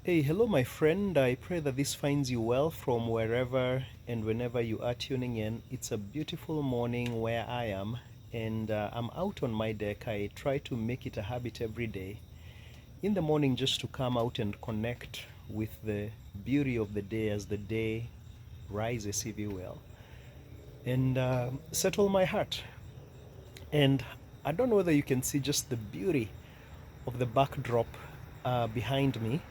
Hey, hello, my friend. I pray that this finds you well from wherever and whenever you are tuning in. It's a beautiful morning where I am, and I'm out on my deck. I try to make it a habit every day in the morning just to come out and connect with the beauty of the day as the day rises, if you will, and settle my heart. And I don't know whether you can see just the beauty of the backdrop behind me.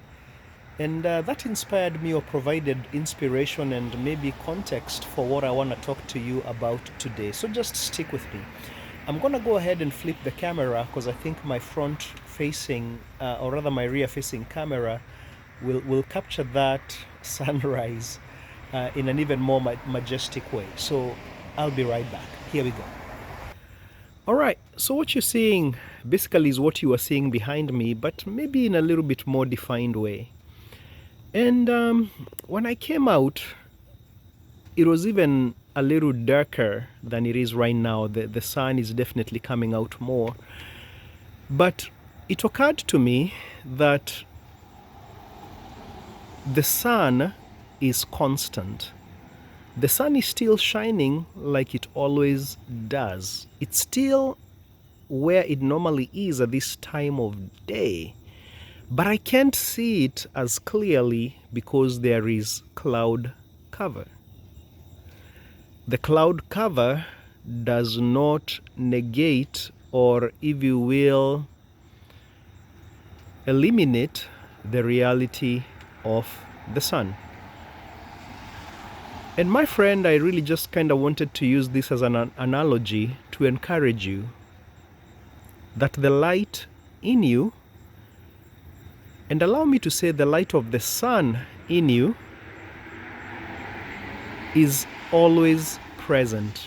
And that inspired me or provided inspiration and maybe context for what I want to talk to you about today. So just stick with me. I'm going to go ahead and flip the camera because I think my front facing, or rather my rear facing camera, will capture that sunrise in an even more majestic way. So I'll be right back. Here we go. All right, so what you're seeing basically is what you are seeing behind me, but maybe in a little bit more defined way. And when I came out, it was even a little darker than it is right now. The sun is definitely coming out more. But it occurred to me that the sun is constant. The sun is still shining like it always does. It's still where it normally is at this time of day. But I can't see it as clearly because there is cloud cover. The cloud cover does not negate, or if you will, eliminate the reality of the sun. And my friend, I really just kind of wanted to use this as an analogy to encourage you that the light in you, and allow me to say the light of the sun in you, is always present.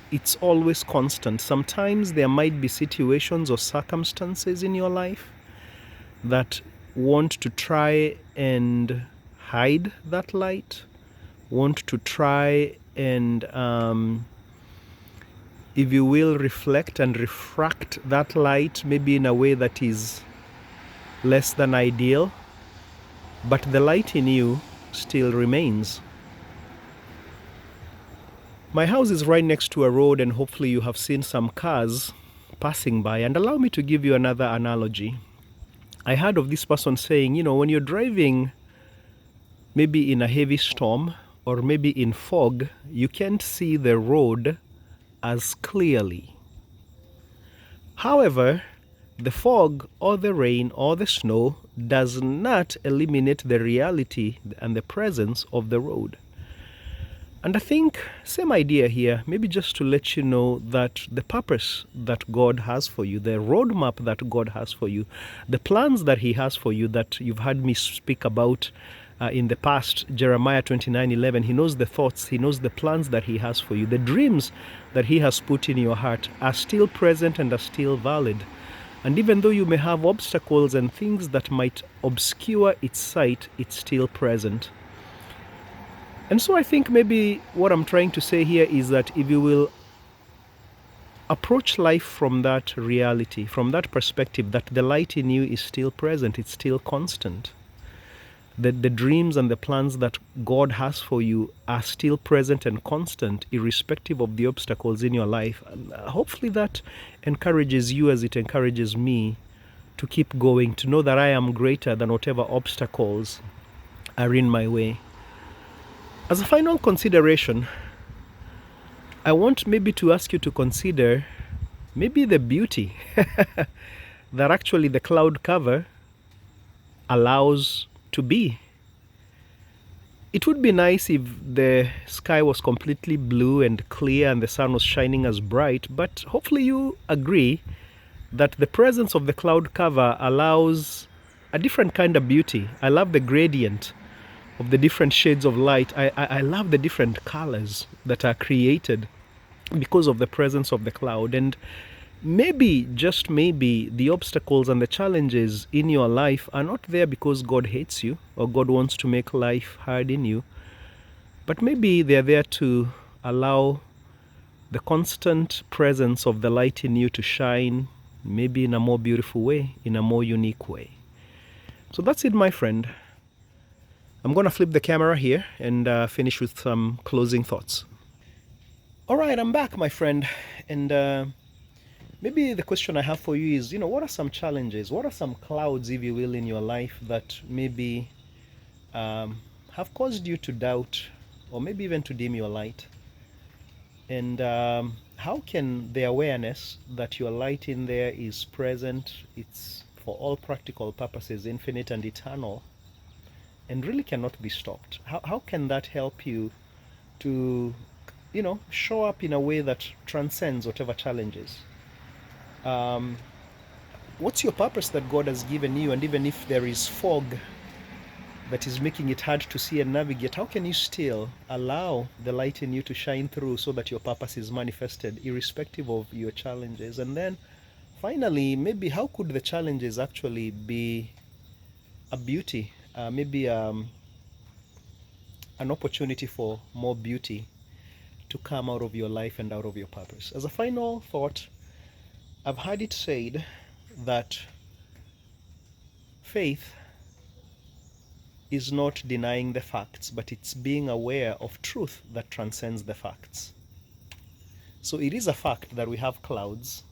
It's always constant. Sometimes there might be situations or circumstances in your life that want to try and hide that light, want to try and, if you will, reflect and refract that light, maybe in a way that is less than ideal, but the light in you still remains. My house is right next to a road, and hopefully you have seen some cars passing by. And allow me to give you another analogy. I heard of this person saying, when you're driving maybe in a heavy storm or maybe in fog, you can't see the road as clearly. However, the fog or the rain or the snow does not eliminate the reality and the presence of the road. And I think same idea here, maybe just to let you know that the purpose that God has for you, the roadmap that God has for you, the plans that He has for you that you've heard me speak about in the past, Jeremiah 29:11, He knows the thoughts, He knows the plans that He has for you. The dreams that He has put in your heart are still present and are still valid. And even though you may have obstacles and things that might obscure its sight, it's still present. And so I think maybe what I'm trying to say here is that if you will approach life from that reality, from that perspective, that the light in you is still present, it's still constant, that the dreams and the plans that God has for you are still present and constant, irrespective of the obstacles in your life. And hopefully that encourages you as it encourages me to keep going, to know that I am greater than whatever obstacles are in my way. As a final consideration, I want maybe to ask you to consider maybe the beauty that actually the cloud cover allows to be. It would be nice if the sky was completely blue and clear and the sun was shining as bright, but hopefully you agree that the presence of the cloud cover allows a different kind of beauty. I love the gradient of the different shades of light. I love the different colors that are created because of the presence of the cloud. And maybe, just maybe, the obstacles and the challenges in your life are not there because God hates you or God wants to make life hard in you, but maybe they're there to allow the constant presence of the light in you to shine, maybe in a more beautiful way, in a more unique way. So that's it, my friend. I'm going to flip the camera here and finish with some closing thoughts. All right, I'm back, my friend. And maybe the question I have for you is, what are some challenges? What are some clouds, if you will, in your life that maybe have caused you to doubt or maybe even to dim your light? And how can the awareness that your light in there is present, it's for all practical purposes infinite and eternal, and really cannot be stopped, how can that help you to, show up in a way that transcends whatever challenges? Um, what's your purpose that God has given you? And even if there is fog that is making it hard to see and navigate, how can you still allow the light in you to shine through so that your purpose is manifested irrespective of your challenges? And then finally, maybe how could the challenges actually be a beauty, maybe an opportunity for more beauty to come out of your life and out of your purpose? As a final thought, I've heard it said that faith is not denying the facts, but it's being aware of truth that transcends the facts. So it is a fact that we have clouds,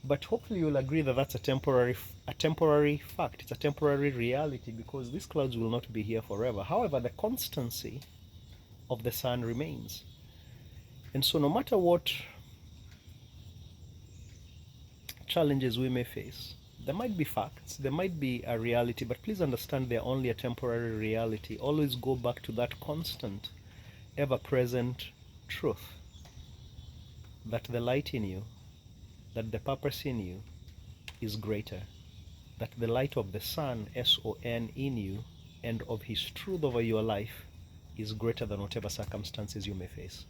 but hopefully you'll agree that that's a temporary fact. It's a temporary reality because these clouds will not be here forever. However, the constancy of the sun remains. And so no matter what challenges we may face, there might be facts, there might be a reality, but please understand they're only a temporary reality. Always go back to that constant, ever-present truth that the light in you, that the purpose in you is greater, that the light of the sun, S-O-N, in you and of his truth over your life is greater than whatever circumstances you may face.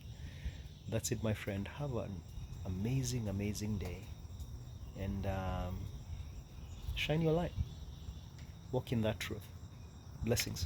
That's it, my friend. Have an amazing, amazing day. And shine your light. Walk in that truth. Blessings.